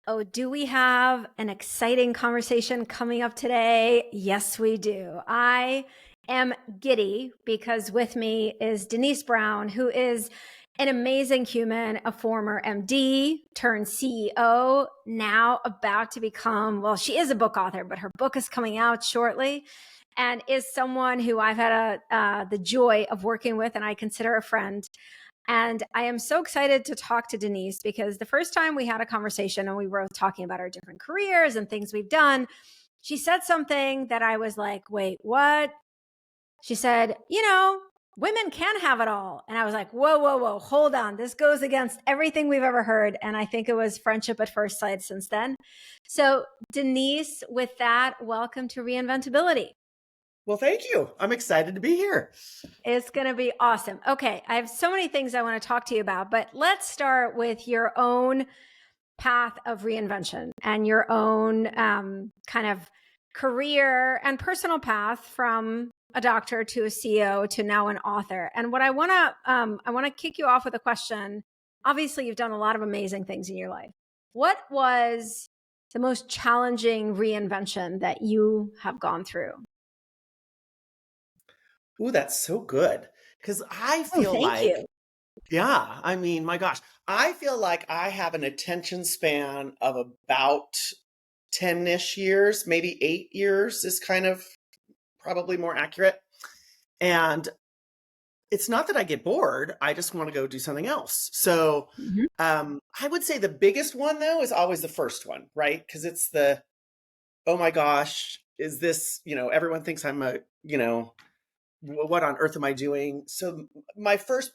Oh, do we have an exciting conversation coming up today? Yes, we do. I am giddy because with me is Denise Brown, who is an amazing human, a former MD turned CEO, now about to become, well, she is a book author, but her book is coming out shortly, and is someone who I've had the joy of working with, and I consider a friend. And I am so excited to talk to Denise because the first time we had a conversation and we were talking about our different careers and things we've done, she said something that I was like, wait, what? She said, women can have it all. And I was like, whoa, whoa, whoa, hold on. This goes against everything we've ever heard. And I think it was friendship at first sight since then. So, Denise, with that, welcome to Reinventability. Well, thank you. I'm excited to be here. It's going to be awesome. Okay. I have so many things I want to talk to you about, but let's start with your own path of reinvention and your own kind of career and personal path from a doctor to a CEO to now an author. And what I want to kick you off with a question. Obviously, you've done a lot of amazing things in your life. What was the most challenging reinvention that you have gone through? Ooh, that's so good. Because I Oh, feel thank like, you. yeah, I mean, my gosh, I feel like I have an attention span of about 10-ish years, maybe 8 years is kind of probably more accurate. And it's not that I get bored, I just want to go do something else. So Mhm. I would say the biggest one, though, is always the first one, right? Because it's the, oh my gosh, is this, everyone thinks I'm a, what on earth am I doing? So my first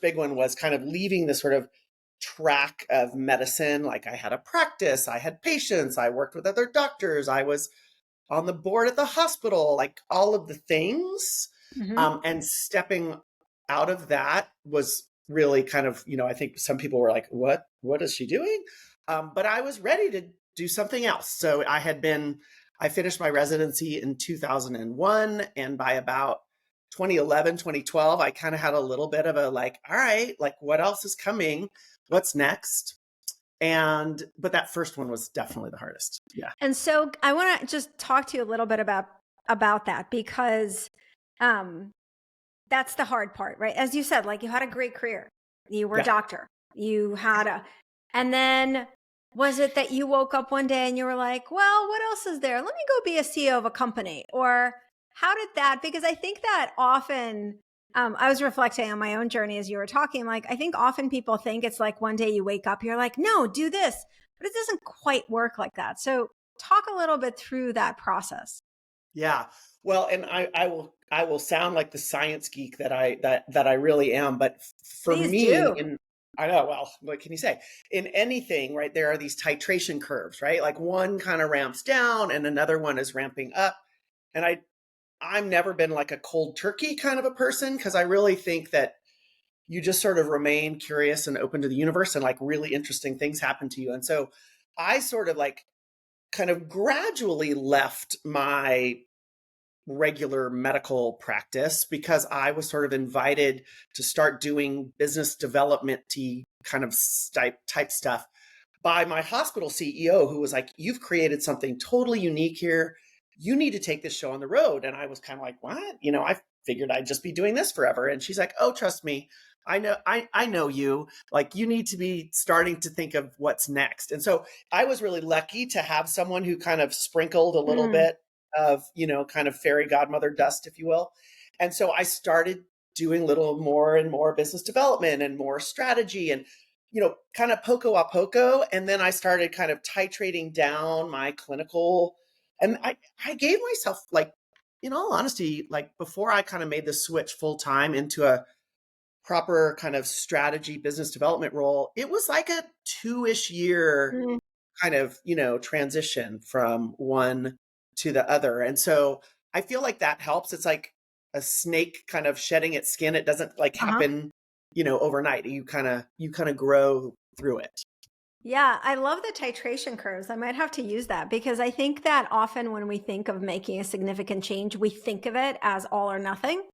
big one was kind of leaving the sort of track of medicine. Like I had a practice, I had patients, I worked with other doctors, I was on the board at the hospital, like all of the things. Mhm. And stepping out of that was really kind of, I think some people were like, what is she doing? But I was ready to do something else. So I finished my residency in 2001. And by about 2011, 2012, I kind of had a little bit of a like, all right, like what else is coming? What's next? But that first one was definitely the hardest. Yeah. And so I want to just talk to you a little bit about that because um that's the hard part, right? As you said, like you had a great career. You were a Yeah. doctor. You had a and then was it that you woke up one day and you were like, "Well, what else is there? Let me go be a CEO of a company." Or how did that because I think that often I was reflecting on my own journey as you were talking. Like, I think often people think it's like one day you wake up, you're like, no, do this. But it doesn't quite work like that. So, talk a little bit through that process. Yeah. Well, and I will sound like the science geek that I really am, but for Please me, do. I know, well, what can you say? In anything, right, there are these titration curves, right? Like one kind of ramps down and another one is ramping up. And I've never been like a cold turkey kind of a person because I really think that you just sort of remain curious and open to the universe and like really interesting things happen to you. And so I sort of like kind of gradually left my regular medical practice because I was sort of invited to start doing business development kind of type stuff by my hospital CEO, who was like, "You've created something totally unique here. You need to take this show on the road." And I was kind of like, "What?" I figured I'd just be doing this forever. And she's like, "Oh, trust me. I know you. Like you need to be starting to think of what's next." And so I was really lucky to have someone who kind of sprinkled a little Mm. bit of, kind of fairy godmother dust, if you will. And so I started doing little more and more business development and more strategy and kind of poco a poco. And then I started kind of titrating down my clinical. And I gave myself, like, in all honesty, like before I kind of made the switch full time into a proper kind of strategy business development role, it was like a 2-ish year Mm. kind of, transition from one to the other. And so I feel like that helps. It's like a snake kind of shedding its skin. It doesn't like Uh-huh. happen, overnight. You kind of grow through it. Yeah, I love the titration curves. I might have to use that because I think that often when we think of making a significant change, we think of it as all or nothing.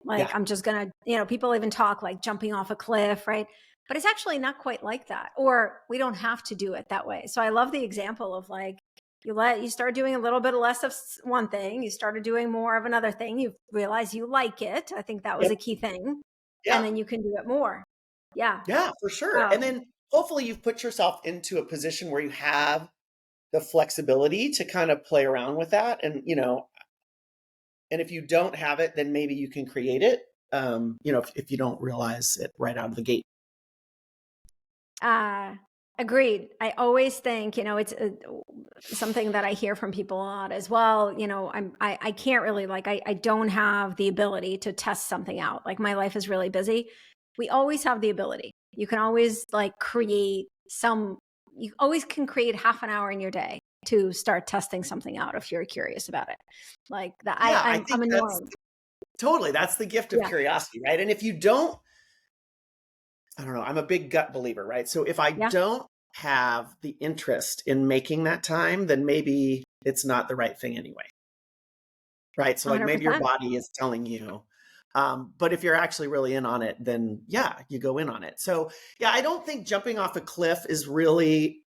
Like, Yeah. I'm just going to, people even talk like jumping off a cliff, right? but it's actually not quite like that, or we don't have to do it that way. So I love the example of like, you start doing a little bit less of one thing, you started doing more of another thing, you realize you like it. I think that was Yep. a key thing. And Yeah. then you can do it more. Yeah. Yeah, for sure. And Wow. then hopefully you've put yourself into a position where you have the flexibility to kind of play around with that. And, and if you don't have it, then maybe you can create it, if you don't realize it right out of the gate. Agreed. I always think, it's something that I hear from people a lot as well. I can't really I don't have the ability to test something out. Like my life is really busy. We always have the ability. You can always you always can create half an hour in your day to start testing something out if you're curious about it. Like that. Yeah, I I'm think annoyed. that's the gift of Yeah. curiosity, right? And if you don't, I don't know, I'm a big gut believer, right? So if I Yeah. don't have the interest in making that time, then maybe it's not the right thing anyway. Right. So like maybe your 100%. body is telling you. But if you're actually really in on it, then yeah, you go in on it. So yeah, I don't think jumping off a cliff is really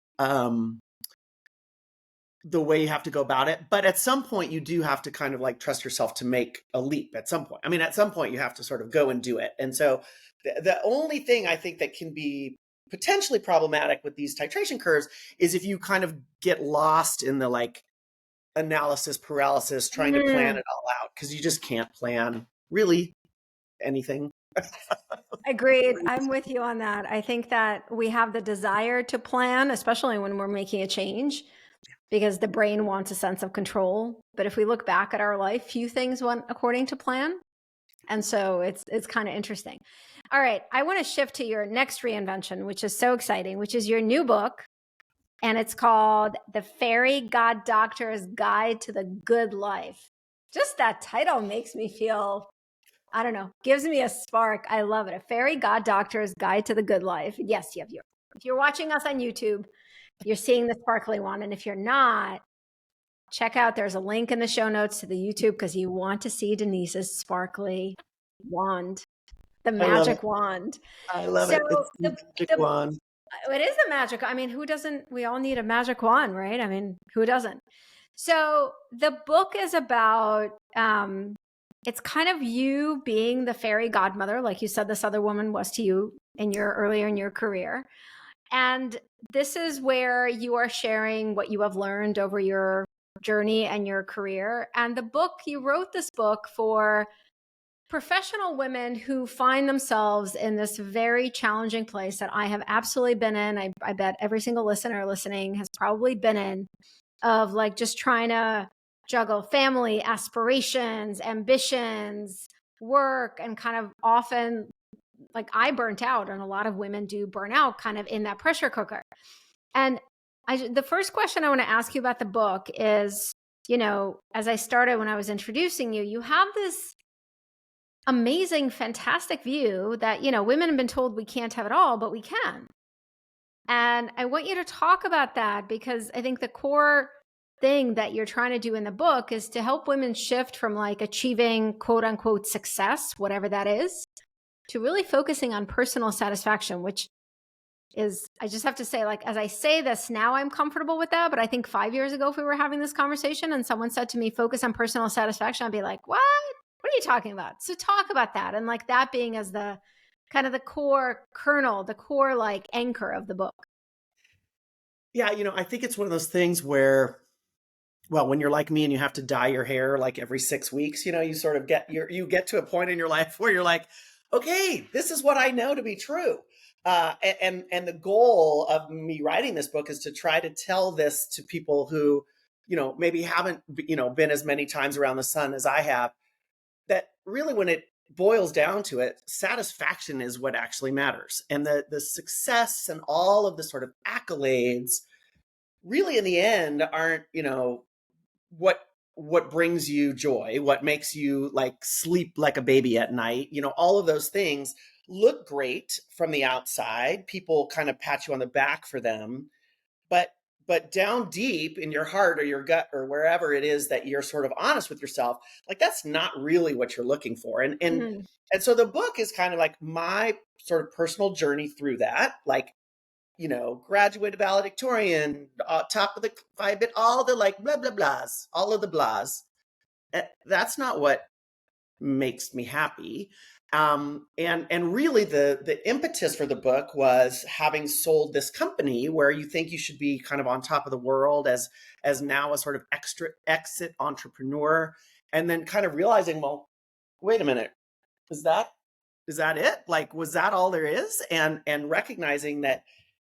the way you have to go about it. But at some point you do have to kind of like trust yourself to make a leap at some point. I mean, at some point you have to sort of go and do it. And so the only thing I think that can be potentially problematic with these titration curves is if you kind of get lost in the like analysis paralysis, trying to plan Mm. it all out, because you just can't plan really anything. Agreed. I'm with you on that. I think that we have the desire to plan, especially when we're making a change, because the brain wants a sense of control. But if we look back at our life, few things went according to plan. And so it's kind of interesting. All right. I want to shift to your next reinvention, which is so exciting, which is your new book. And it's called The Fairy God Doctor's Guide to the Good Life. Just that title makes me feel, I don't know, gives me a spark. I love it. A Fairy God Doctor's Guide to the Good Life. Yes, if you're watching us on YouTube, you're seeing the sparkly one. And if you're not, check out, there's a link in the show notes to the YouTube because you want to see Denise's sparkly wand, the I love it. magic wand. I love So it. It's the magic the wand. it is the magic. I mean, who doesn't? We all need a magic wand, right? I mean, who doesn't? So the book is about it's kind of you being the fairy godmother, like you said this other woman was to you earlier in your career. And this is where you are sharing what you have learned over your journey and your career. And the book, you wrote this book for professional women who find themselves in this very challenging place that I have absolutely been in. I bet every single listener listening has probably been in, of like just trying to juggle family, aspirations, ambitions, work, and kind of often like I burnt out, and a lot of women do burn out kind of in that pressure cooker. And the first question I want to ask you about the book is, as I started when I was introducing you, you have this amazing, fantastic view that, women have been told we can't have it all, but we can. And I want you to talk about that because I think the core thing that you're trying to do in the book is to help women shift from like achieving quote unquote success, whatever that is, to really focusing on personal satisfaction, which is, I just have to say, like, as I say this now, I'm comfortable with that. But I think 5 years ago, if we were having this conversation and someone said to me, focus on personal satisfaction, I'd be like, what? What are you talking about? So talk about that. And like that being as the kind of the core kernel, the core like anchor of the book. Yeah, I think it's one of those things where, well, when you're like me and you have to dye your hair like every 6 weeks, you sort of you get to a point in your life where you're like, okay, this is what I know to be true. And the goal of me writing this book is to try to tell this to people who, maybe haven't, been as many times around the sun as I have, that really when it boils down to it, satisfaction is what actually matters. And the success and all of the sort of accolades really in the end aren't, what brings you joy, what makes you like sleep like a baby at night, all of those things look great from the outside. People kind of pat you on the back for them, but but down deep in your heart or your gut or wherever it is that you're sort of honest with yourself, like that's not really what you're looking for. And so the book is kind of like my sort of personal journey through that, like, graduate valedictorian, top of the 5-bit, all the like blah blah blahs, all of the blahs. That's not what makes me happy. And really the impetus for the book was having sold this company where you think you should be kind of on top of the world as now a sort of extra exit entrepreneur, and then kind of realizing, well, wait a minute, is that it? Like, was that all there is? And recognizing that,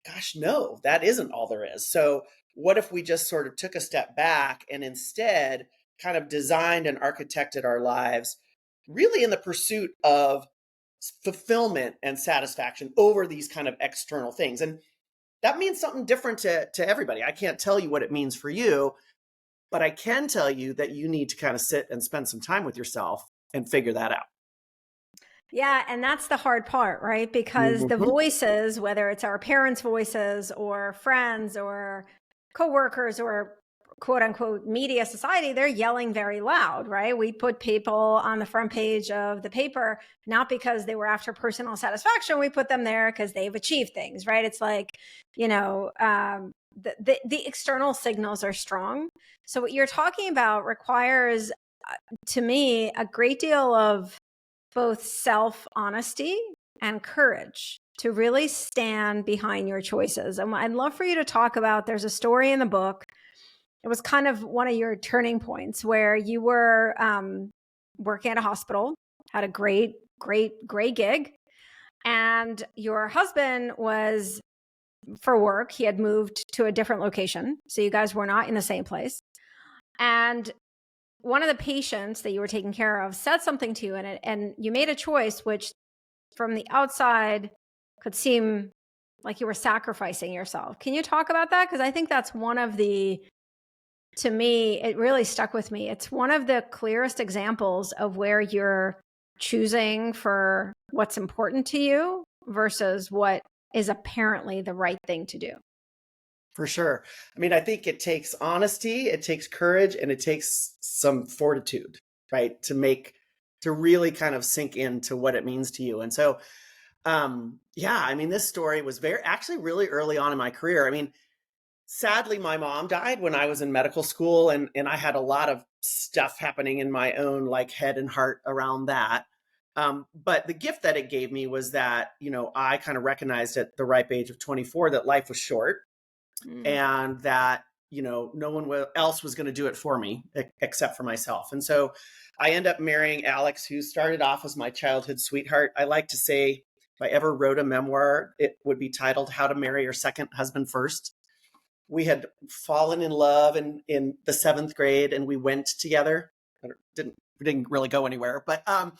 gosh, no, that isn't all there is. So what if we just sort of took a step back and instead kind of designed and architected our lives really in the pursuit of fulfillment and satisfaction over these kind of external things? And that means something different to everybody. I can't tell you what it means for you, but I can tell you that you need to kind of sit and spend some time with yourself and figure that out. Yeah, and that's the hard part, right? Because the Mm-hmm. voices, whether it's our parents' voices or friends or coworkers or quote unquote media society, they're yelling very loud, right? We put people on the front page of the paper, not because they were after personal satisfaction. We put them there because they've achieved things, right? It's like, the external signals are strong. So what you're talking about requires, to me, a great deal of both self-honesty and courage to really stand behind your choices. And I'd love for you to talk about, there's a story in the book. It was kind of one of your turning points where you were working at a hospital, had a great gig. And your husband was, for work, he had moved to a different location. So you guys were not in the same place. And one of the patients that you were taking care of said something to you in it, and you made a choice which from the outside could seem like you were sacrificing yourself. Can you talk about that? Because I think that's one of the, to me, it really stuck with me. It's one of the clearest examples of where you're choosing for what's important to you versus what is apparently the right thing to do. For sure. I mean, I think it takes honesty, it takes courage, and it takes some fortitude, right? To really kind of sink into what it means to you. And so, yeah, I mean, this story was actually really early on in my career. I mean, sadly, my mom died when I was in medical school, and I had a lot of stuff happening in my own like head and heart around that. But the gift that it gave me was that, I kind of recognized at the ripe age of 24 that life was short, and that no one else was going to do it for me except for myself. And so I end up marrying Alex, who started off as my childhood sweetheart. I like to say, if I ever wrote a memoir, it would be titled How to Marry Your Second Husband First. We had fallen in love in the 7th grade, and we went together. We didn't really go anywhere, but at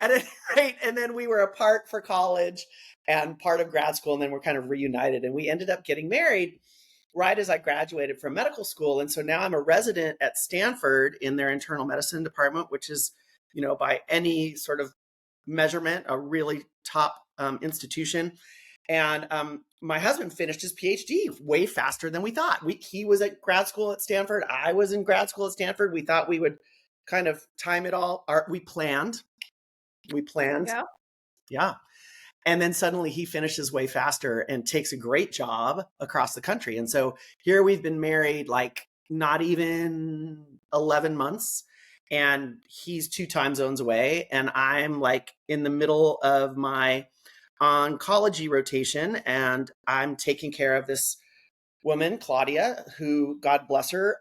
any rate, and then we were apart for college and part of grad school, and then we're kind of reunited, and we ended up getting married right as I graduated from medical school. And so now I'm a resident at Stanford in their internal medicine department, which is, by any sort of measurement, a really top institution. And my husband finished his PhD way faster than we thought. He was at grad school at Stanford. I was in grad school at Stanford. We thought we would kind of time it all. We planned. Yeah. Yeah. And then suddenly he finishes way faster and takes a great job across the country. And so here we've been married like not even 11 months, and he's 2 time zones away. And I'm like in the middle of my oncology rotation, and I'm taking care of this woman, Claudia, who, God bless her,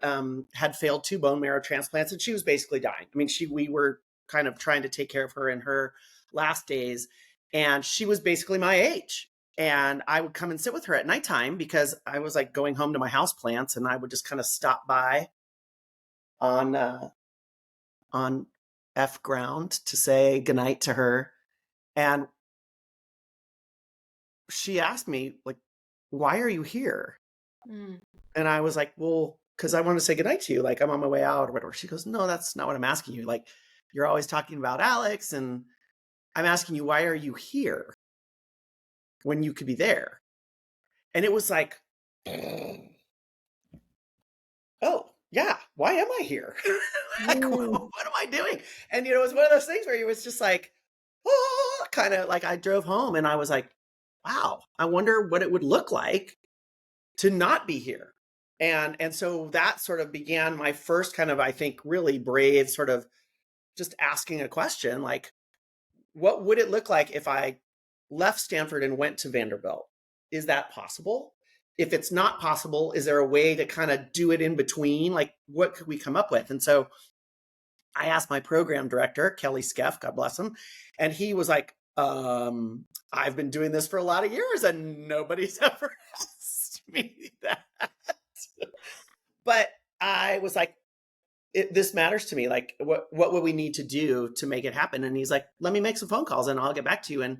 had failed 2 bone marrow transplants, and she was basically dying. I mean, we were kind of trying to take care of her in her last days, and she was basically my age. And I would come and sit with her at nighttime because I was like going home to my house plants, and I would just kind of stop by on F ground to say goodnight to her. And she asked me, like, why are you here? And I was like, well, because I want to say goodnight to you. Like, I'm on my way out or whatever. She goes, no, that's not what I'm asking you. Like, you're always talking about Alex, and I'm asking you, why are you here when you could be there? And it was like, why am I here? Like, what Mm. am I doing? And, it was one of those things where it was just like, oh, kind of like I drove home and I was like, wow, I wonder what it would look like to not be here. And so that sort of began my first kind of, I think, really brave sort of just asking a question like, what would it look like if I left Stanford and went to Vanderbilt? Is that possible? If it's not possible, is there a way to kind of do it in between? Like, what could we come up with? And so I asked my program director, Kelly Skeff, God bless him, and he was like, I've been doing this for a lot of years and nobody's ever asked me that. But I was like, this matters to me. Like, what would we need to do to make it happen? And he's like, let me make some phone calls and I'll get back to you. And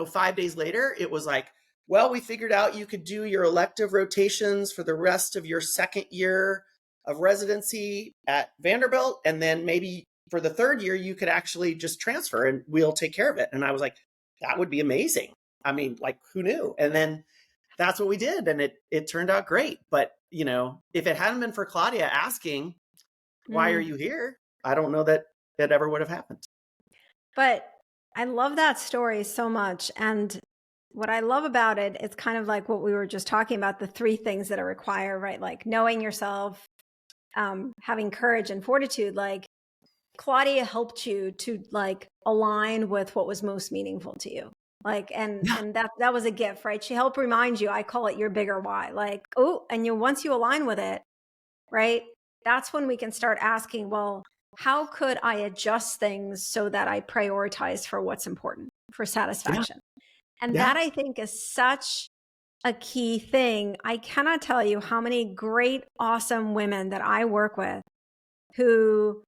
5 days later, it was like, well, we figured out you could do your elective rotations for the rest of your second year of residency at Vanderbilt, and then maybe for the third year you could actually just transfer and we'll take care of it. And I was like, that would be amazing. I mean, like, who knew? And then that's what we did, and it turned out great. But if it hadn't been for Claudia asking, why are you here? I don't know that it ever would have happened. But I love that story so much. And what I love about it, it's kind of like what we were just talking about, the three things that are required, right? Like knowing yourself, having courage and fortitude. Like Claudia helped you to like align with what was most meaningful to you. Like, and that was a gift, right? She helped remind you, I call it your bigger why. Like, once you align with it, right? That's when we can start asking, well, how could I adjust things so that I prioritize for what's important for satisfaction? And that I think is such a key thing. I cannot tell you how many great, awesome women that I work with who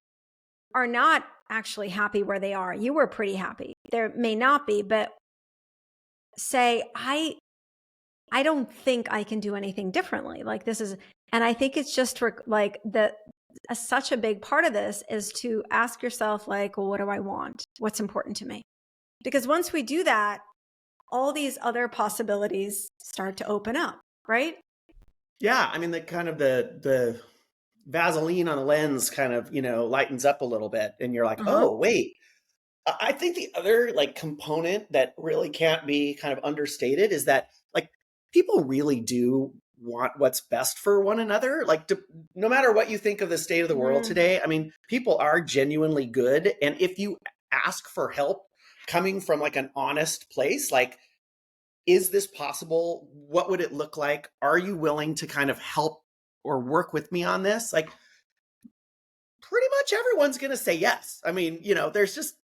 are not actually happy where they are. You were pretty happy. There may not be, but say, I don't think I can do anything differently. Like this is, and I think it's just like such a big part of this is to ask yourself like, well, what do I want? What's important to me? Because once we do that, all these other possibilities start to open up, right? Yeah. I mean, the kind of the Vaseline on the lens kind of, lightens up a little bit and you're like, oh, wait. I think the other like component that really can't be kind of understated is that like people really do want what's best for one another. Like no matter what you think of the state of the world today, I mean, people are genuinely good. And if you ask for help coming from like an honest place, like, is this possible? What would it look like? Are you willing to kind of help or work with me on this? Like pretty much everyone's going to say yes. I mean, there's just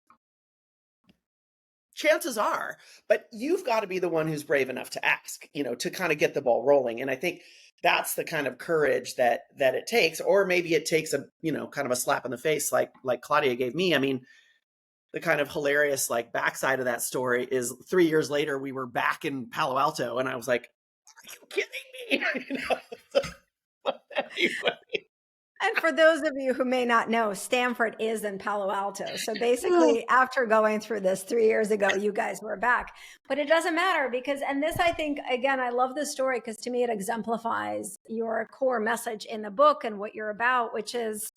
chances are, but you've got to be the one who's brave enough to ask, to kind of get the ball rolling. And I think that's the kind of courage that it takes, or maybe it takes a, kind of a slap in the face like Claudia gave me. I mean, the kind of hilarious like backside of that story is 3 years later, we were back in Palo Alto and I was like, are you kidding me? Anyway. And for those of you who may not know, Stanford is in Palo Alto. So basically, after going through this 3 years ago, you guys were back. But it doesn't matter because, and this, I think, again, I love this story because to me, it exemplifies your core message in the book and what you're about, which is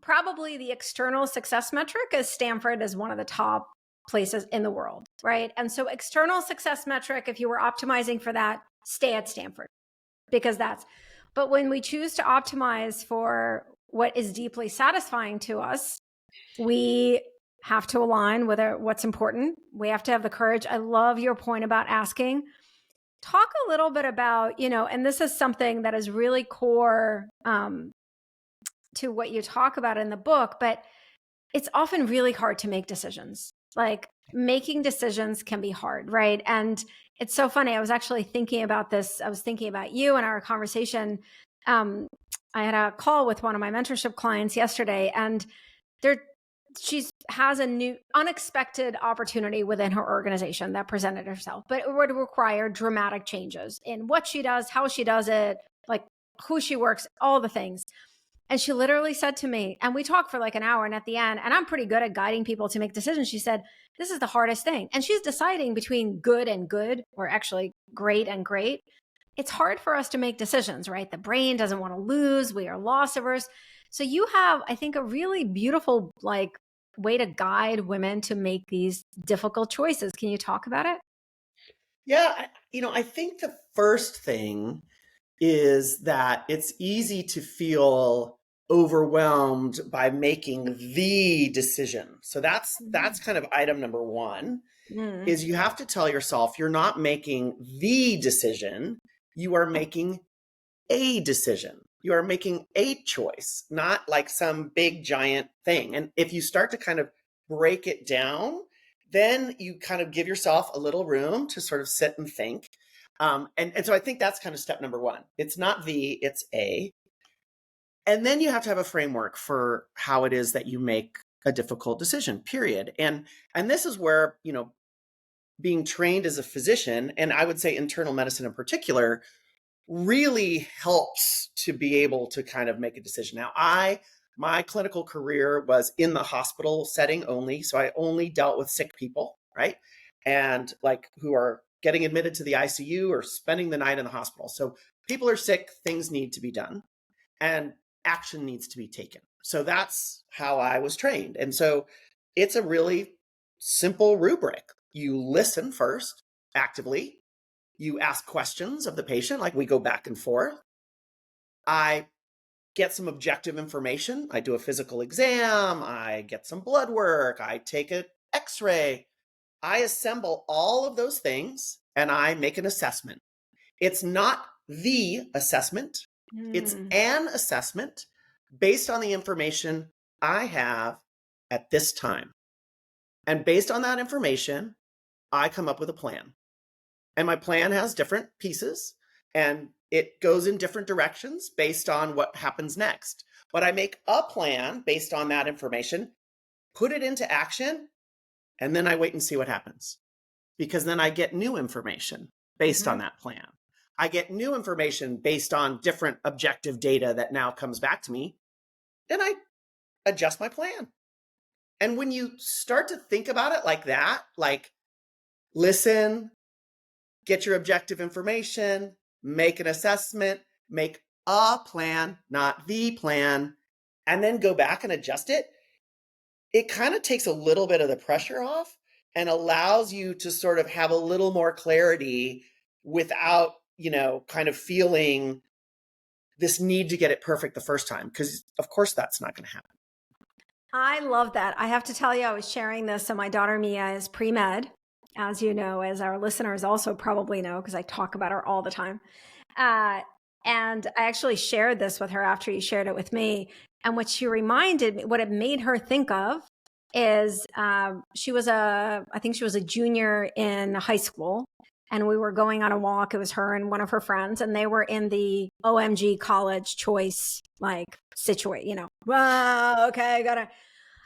probably the external success metric as Stanford is one of the top places in the world, right? And so external success metric, if you were optimizing for that, stay at Stanford because that's, but when we choose to optimize for what is deeply satisfying to us, we have to align with what's important. We have to have the courage. I love your point about asking. Talk a little bit about, and this is something that is really core to what you talk about in the book, but it's often really hard to make decisions. Like making decisions can be hard, right? And it's so funny. I was actually thinking about this. I was thinking about you and our conversation. I had a call with one of my mentorship clients yesterday, and she has a new unexpected opportunity within her organization that presented herself, but it would require dramatic changes in what she does, how she does it, like who she works, all the things. And she literally said to me, and we talked for like an hour, and at the end, and I'm pretty good at guiding people to make decisions. She said, this is the hardest thing. And she's deciding between good and good, or actually great and great. it's hard for us to make decisions, right? The brain doesn't want to lose. We are loss averse. So you have, I think, a really beautiful way to guide women to make these difficult choices. Can you talk about it? Yeah, I think the first thing is that it's easy to feel overwhelmed by making the decision. So that's kind of item number one, Mm. is you have to tell yourself you're not making the decision, you are making a decision. You are making a choice, not like some big giant thing. And if you start to kind of break it down, then you kind of give yourself a little room to sort of sit and think. And so I think that's kind of step number one. It's not the, it's a. And then you have to have a framework for how it is that you make a difficult decision, period. And this is where, being trained as a physician, and I would say internal medicine in particular, really helps to be able to kind of make a decision. Now, my clinical career was in the hospital setting only, so I only dealt with sick people, right? And like who are getting admitted to the ICU or spending the night in the hospital. So people are sick, things need to be done, and action needs to be taken. So that's how I was trained. And so it's a really simple rubric. You listen first actively, you ask questions of the patient, like we go back and forth. I get some objective information. I do a physical exam. I get some blood work. I take an x-ray. I assemble all of those things and I make an assessment. It's not the assessment. It's an assessment based on the information I have at this time. And based on that information, I come up with a plan. And my plan has different pieces and it goes in different directions based on what happens next. But I make a plan based on that information, put it into action, and then I wait and see what happens. Because then I get new information based on that plan. I get new information based on different objective data that now comes back to me, and I adjust my plan. And when you start to think about it like that, like listen, get your objective information, make an assessment, make a plan, not the plan, and then go back and adjust it, it kind of takes a little bit of the pressure off and allows you to sort of have a little more clarity without, kind of feeling this need to get it perfect the first time. Because, of course, that's not going to happen. I love that. I have to tell you, I was sharing this. So my daughter Mia is pre-med, as you know, as our listeners also probably know, because I talk about her all the time. And I actually shared this with her after you shared it with me. And what she reminded me, what it made her think of is I think she was a junior in high school. And we were going on a walk. It was her and one of her friends, and they were in the OMG college choice, situation, wow, okay, gotta.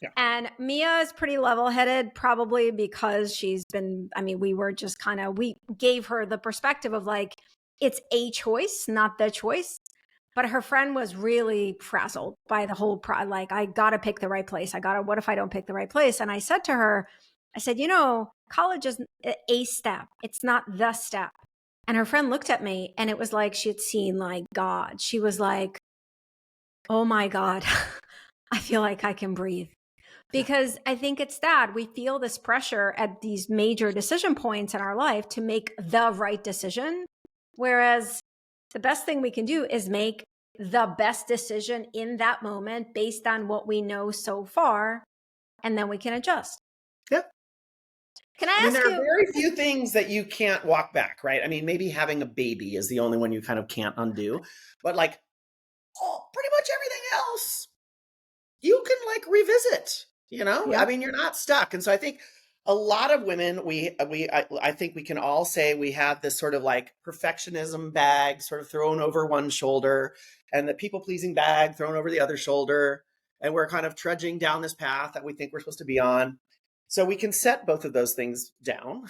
Yeah. And Mia is pretty level-headed, probably because we were just we gave her the perspective of it's a choice, not the choice. But her friend was really frazzled by the whole, I gotta pick the right place. What if I don't pick the right place? And I said to her, college is a step. It's not the step. And her friend looked at me and it was like she had seen God. She was like, oh my God, I feel like I can breathe. Because I think it's that we feel this pressure at these major decision points in our life to make the right decision. Whereas the best thing we can do is make the best decision in that moment based on what we know so far. And then we can adjust. Yeah. Can I ask there you? There are very few things that you can't walk back, right? I mean, maybe having a baby is the only one you kind of can't undo. But pretty much everything else, you can revisit, Yeah. I mean, you're not stuck. And so I think a lot of women, I think we can all say we have this sort of perfectionism bag sort of thrown over one shoulder and the people pleasing bag thrown over the other shoulder. And we're kind of trudging down this path that we think we're supposed to be on. So we can set both of those things down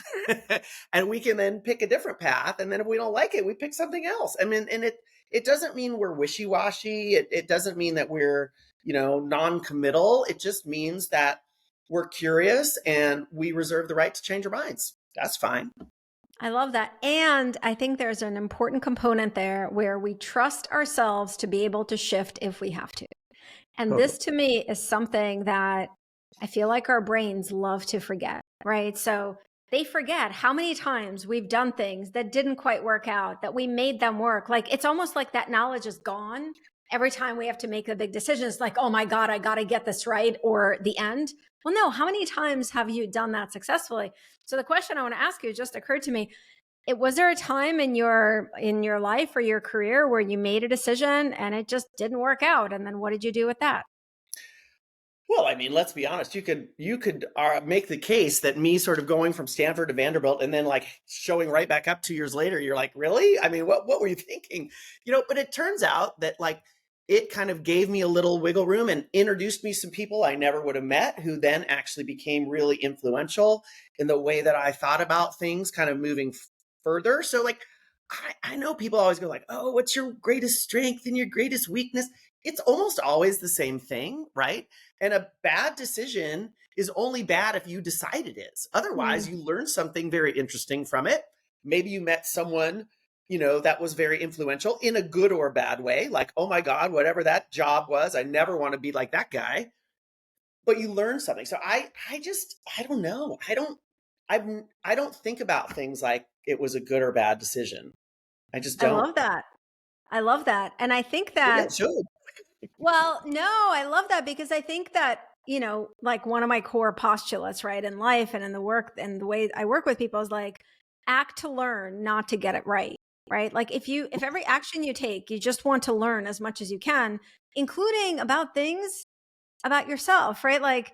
and we can then pick a different path. And then if we don't like it, we pick something else. I mean, and it doesn't mean we're wishy-washy. It doesn't mean that we're, non-committal. It just means that we're curious and we reserve the right to change our minds. That's fine. I love that. And I think there's an important component there where we trust ourselves to be able to shift if we have to. And Totally. this to me is something that I feel like our brains love to forget, right? So they forget how many times we've done things that didn't quite work out, that we made them work. Like it's almost like that knowledge is gone every time we have to make a big decision. It's like, oh my God, I got to get this right or the end. Well, no, how many times have you done that successfully? So the question I want to ask you just occurred to me. It was there a time in your life or your career where you made a decision and it just didn't work out? And then what did you do with that? Well, I mean, let's be honest. You could make the case that me sort of going from Stanford to Vanderbilt and then like showing right back up 2 years later, you're like, really? I mean, what were you thinking? But it turns out that like it kind of gave me a little wiggle room and introduced me some people I never would have met who then actually became really influential in the way that I thought about things, kind of moving further. So like, I know people always go like, oh, what's your greatest strength and your greatest weakness? It's almost always the same thing, right? And a bad decision is only bad if you decide it is. Otherwise, Mm, you learn something very interesting from it. Maybe you met someone, that was very influential in a good or bad way. Like, oh my God, whatever that job was, I never want to be like that guy. But you learn something. So I don't know. I don't think about things like it was a good or bad decision. I just I don't. love that. I love that. And I think Maybe I that, should. well, no, I love that because I think that, like one of my core postulates, right, in life and in the work and the way I work with people is like act to learn, not to get it right. Right. Like if every action you take, you just want to learn as much as you can, including about things about yourself, right? Like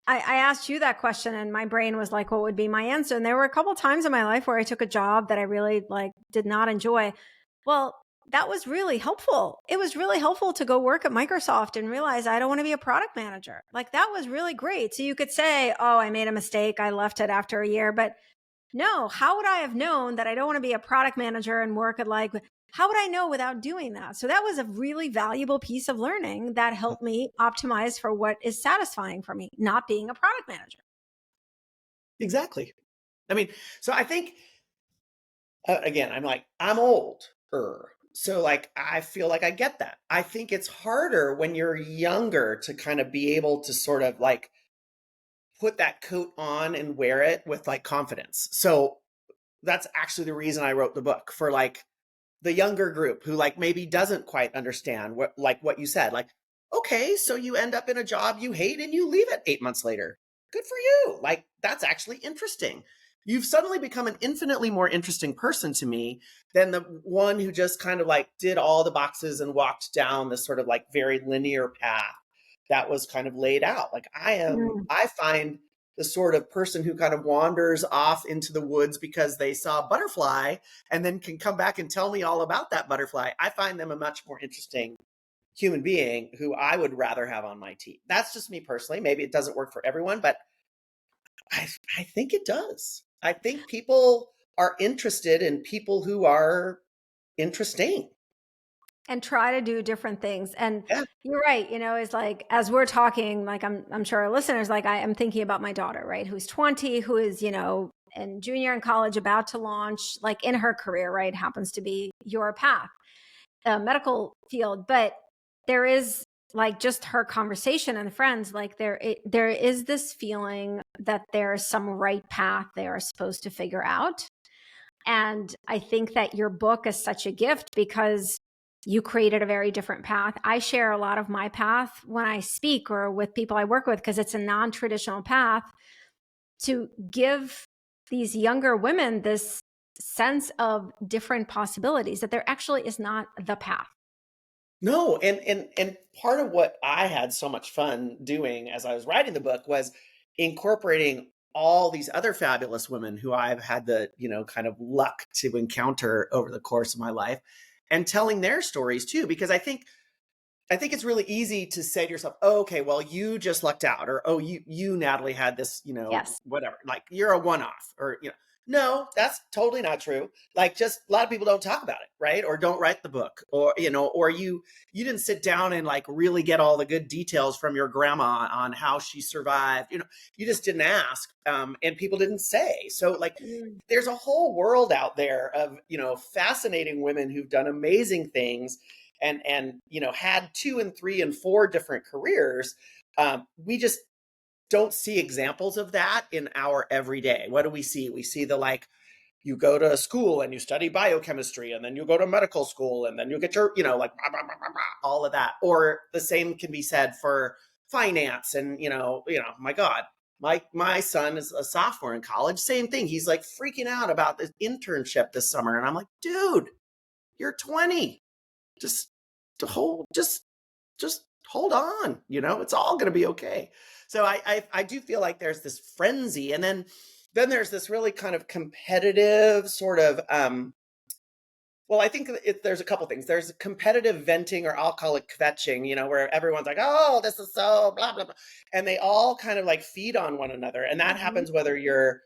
I asked you that question and my brain was like, what would be my answer? And there were a couple times in my life where I took a job that I really like did not enjoy. Well, that was really helpful. It was really helpful to go work at Microsoft and realize I don't want to be a product manager. Like that was really great. So you could say, oh, I made a mistake. I left it after a year. But no, how would I have known that I don't want to be a product manager and work at like, how would I know without doing that? So that was a really valuable piece of learning that helped me optimize for what is satisfying for me, not being a product manager. Exactly. I mean, so I think again, I'm old. So like I feel like I get that. I think it's harder when you're younger to kind of be able to sort of like put that coat on and wear it with like confidence. So that's actually the reason I wrote the book for like the younger group who like maybe doesn't quite understand what you said. Like, okay, so you end up in a job you hate and you leave it 8 months later. Good for you. Like, that's actually interesting. You've suddenly become an infinitely more interesting person to me than the one who just kind of like did all the boxes and walked down this sort of like very linear path that was kind of laid out. Like Mm. I find the sort of person who kind of wanders off into the woods because they saw a butterfly and then can come back and tell me all about that butterfly. I find them a much more interesting human being who I would rather have on my team. That's just me personally. Maybe it doesn't work for everyone, but I think it does. I think people are interested in people who are interesting. And try to do different things. And Yeah. you're right, it's like as we're talking, like I'm sure our listeners, like I am thinking about my daughter, right, who's 20, who is, in junior in college, about to launch, like in her career, right, happens to be your path, medical field. But there is like just her conversation and friends, like there is this feeling that there's some right path they are supposed to figure out. And I think that your book is such a gift because you created a very different path. I share a lot of my path when I speak or with people I work with because it's a non-traditional path to give these younger women this sense of different possibilities, that there actually is not the path. No, and part of what I had so much fun doing as I was writing the book was incorporating all these other fabulous women who I've had the, kind of luck to encounter over the course of my life and telling their stories too, because I think it's really easy to say to yourself, oh, okay, well, you just lucked out, or oh, you Natalie had this, Yes. whatever. Like you're a one-off, or No, that's totally not true. Like, just a lot of people don't talk about it, right? Or don't write the book, or or you didn't sit down and like really get all the good details from your grandma on how she survived. You just didn't ask, and people didn't say. So like, Mm. there's a whole world out there of fascinating women who've done amazing things, and had 2 and 3 and 4 different careers. We just don't see examples of that in our everyday. What do we see? We see the like, you go to school and you study biochemistry, and then you go to medical school, and then you get your, like blah, blah, blah, blah, blah, all of that. Or the same can be said for finance. And my God, my son is a sophomore in college. Same thing. He's like freaking out about this internship this summer, and I'm like, dude, you're 20. Just to hold, just hold on. It's all going to be okay. So I do feel like there's this frenzy, and then there's this really kind of competitive sort of well, I think there's a couple things. There's competitive venting, or I'll call it kvetching, where everyone's like, oh, this is so blah blah blah, and they all kind of like feed on one another. And that Mhm. happens whether you're,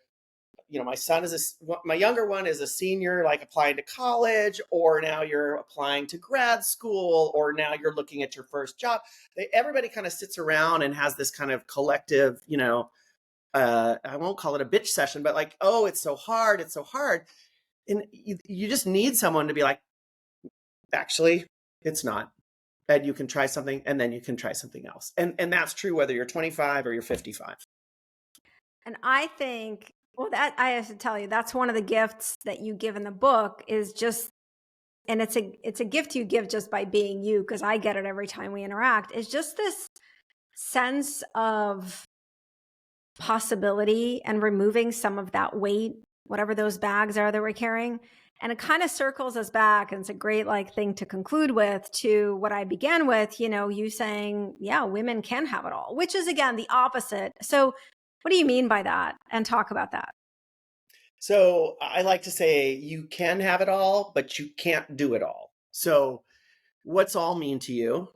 my younger one is a senior, like applying to college, or now you're applying to grad school, or now you're looking at your first job. Everybody kind of sits around and has this kind of collective, I won't call it a bitch session, but like, oh, it's so hard. It's so hard. And you just need someone to be like, actually, it's not. And you can try something, and then you can try something else. And that's true whether you're 25 or you're 55. And I think, well, that I have to tell you, that's one of the gifts that you give in the book is just, and it's a gift you give just by being you, because I get it every time we interact, is just this sense of possibility and removing some of that weight, whatever those bags are that we're carrying. And it kind of circles us back. And it's a great thing to conclude with, to what I began with, you saying, yeah, women can have it all, which is again, the opposite. So what do you mean by that? And talk about that. So I like to say you can have it all, but you can't do it all. So what's all mean to you?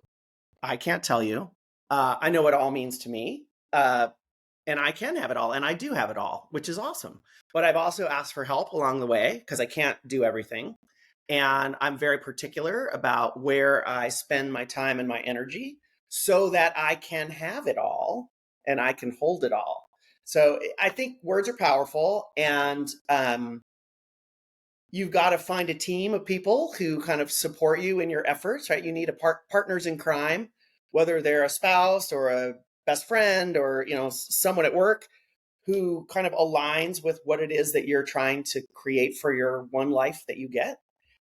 I can't tell you. I know what all means to me. And I can have it all, and I do have it all, which is awesome. But I've also asked for help along the way, because I can't do everything. And I'm very particular about where I spend my time and my energy, so that I can have it all and I can hold it all. So I think words are powerful, and you've got to find a team of people who kind of support you in your efforts, right? You need partners in crime, whether they're a spouse or a best friend, or someone at work who kind of aligns with what it is that you're trying to create for your one life that you get.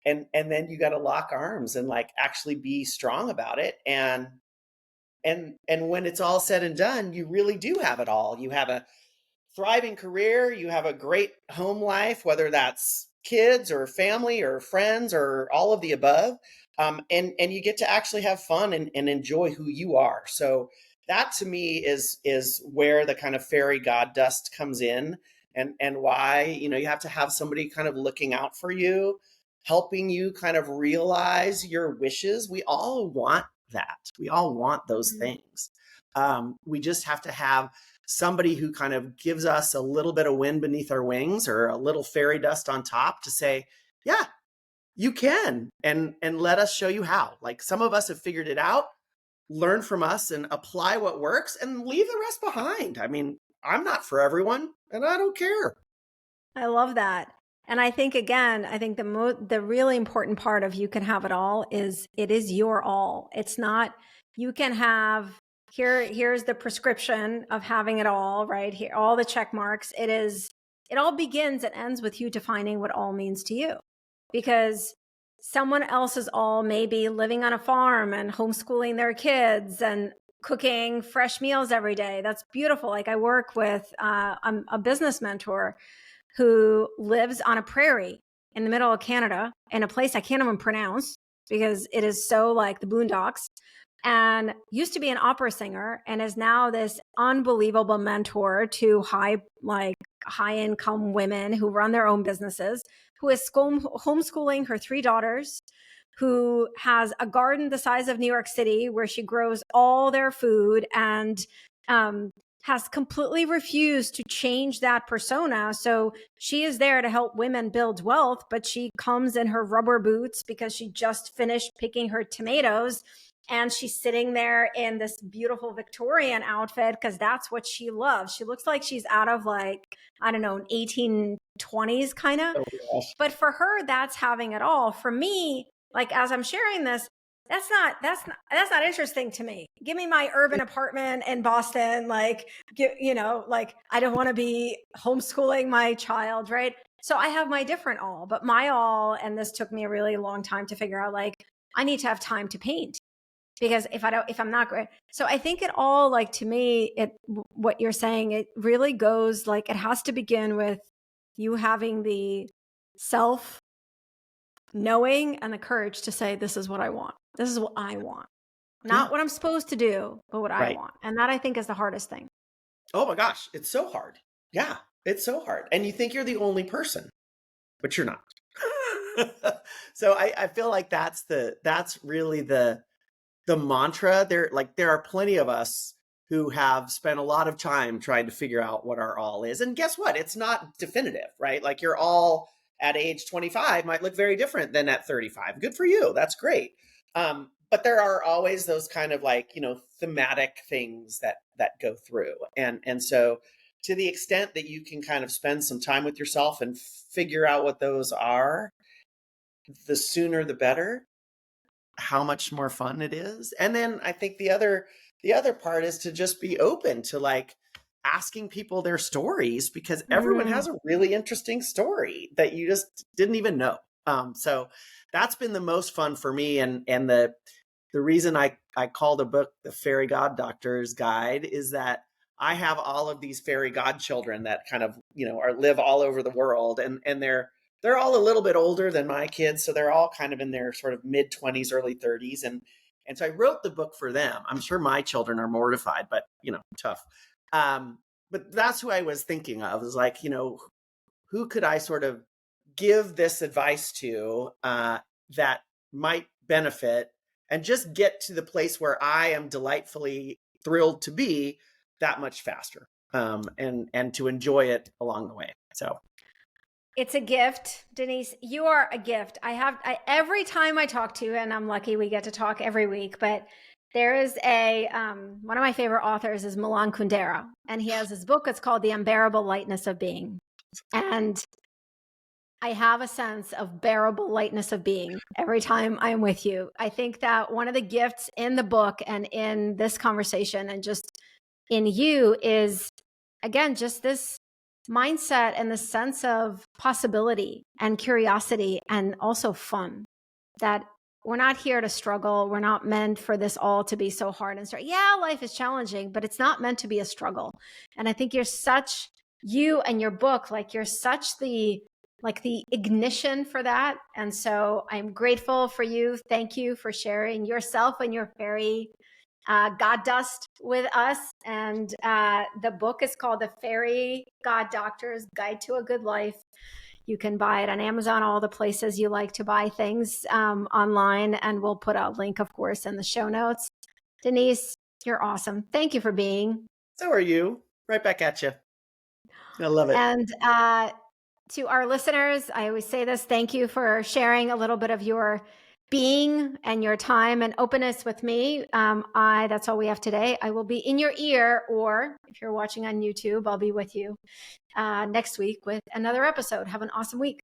And then you got to lock arms and like actually be strong about it. And when it's all said and done, you really do have it all. You have a thriving career, you have a great home life, whether that's kids or family or friends or all of the above. And you get to actually have fun and enjoy who you are. So that to me is where the kind of fairy god dust comes in, and why you have to have somebody kind of looking out for you, helping you kind of realize your wishes. We all want that. We all want those Mm. things. We just have to have somebody who kind of gives us a little bit of wind beneath our wings, or a little fairy dust on top, to say, yeah, you can, and let us show you how. Like, some of us have figured it out. Learn from us and apply what works, and leave the rest behind. I mean, I'm not for everyone, and I don't care. I love that. And I think, again, I think the really important part of you can have it all is it is your all. It's not, you can have, here's the prescription of having it all, right? Here, all the check marks. It all begins and ends with you defining what all means to you. Because someone else's all may be living on a farm and homeschooling their kids and cooking fresh meals every day. That's beautiful. Like, I work with, I'm a business mentor who lives on a prairie in the middle of Canada, in a place I can't even pronounce because it is so like the boondocks, and used to be an opera singer, and is now this unbelievable mentor to high income women who run their own businesses, who is homeschooling her 3 daughters, who has a garden the size of New York City where she grows all their food, and has completely refused to change that persona. So she is there to help women build wealth, but she comes in her rubber boots because she just finished picking her tomatoes. And she's sitting there in this beautiful Victorian outfit because that's what she loves. She looks like she's out of like, I don't know, 1820s kind of. Oh, gosh. But for her, that's having it all. For me, like as I'm sharing this, that's not interesting to me. Give me my urban apartment in Boston. Like, like I don't want to be homeschooling my child, right? So I have my different all, but my all, and this took me a really long time to figure out, like, I need to have time to paint because if I'm not great. So I think it all, like, to me, what you're saying, it really goes like, it has to begin with you having the self knowing and the courage to say, this is what I want. This is what I want. Not what I'm supposed to do, but what I want. And that, I think, is the hardest thing. Oh my gosh, it's so hard. Yeah, it's so hard. And you think you're the only person, but you're not. So I feel like that's really the mantra. There are plenty of us who have spent a lot of time trying to figure out what our all is. And guess what? It's not definitive, right? Like your all at age 25 might look very different than at 35. Good for you. That's great. But there are always those kind of like, thematic things that go through. And so to the extent that you can kind of spend some time with yourself and figure out what those are, the sooner the better, how much more fun it is. And then I think the other part is to just be open to like asking people their stories, because everyone has a really interesting story that you just didn't even know. So that's been the most fun for me. And the reason I call the book The Fairy God Doctor's Guide is that I have all of these fairy godchildren that kind of, live all over the world, and they're all a little bit older than my kids. So they're all kind of in their sort of mid 20s, early 30s. And so I wrote the book for them. I'm sure my children are mortified, but tough. But that's who I was thinking of, is like, who could I sort of give this advice to that might benefit and just get to the place where I am delightfully thrilled to be that much faster, and to enjoy it along the way. So it's a gift, Denise. You are a gift. Every time I talk to you, and I'm lucky we get to talk every week, but there is one of my favorite authors is Milan Kundera, and he has his book. It's called The Unbearable Lightness of Being. And I have a sense of bearable lightness of being every time I'm with you. I think that one of the gifts in the book and in this conversation and just in you is, again, just this mindset and the sense of possibility and curiosity and also fun, that we're not here to struggle. We're not meant for this all to be so hard and start. Yeah, life is challenging, but it's not meant to be a struggle. And I think you and your book, like you're such the ignition for that. And so I'm grateful for you. Thank you for sharing yourself and your fairy god dust with us. And the book is called The Fairy God Doctor's Guide to a Good Life. You can buy it on Amazon, all the places you like to buy things online. And we'll put a link, of course, in the show notes. Denise, you're awesome. Thank you for being. So are you. Right back at you. I love it. And to our listeners, I always say this, thank you for sharing a little bit of your being and your time and openness with me. That's all we have today. I will be in your ear, or if you're watching on YouTube, I'll be with you next week with another episode. Have an awesome week.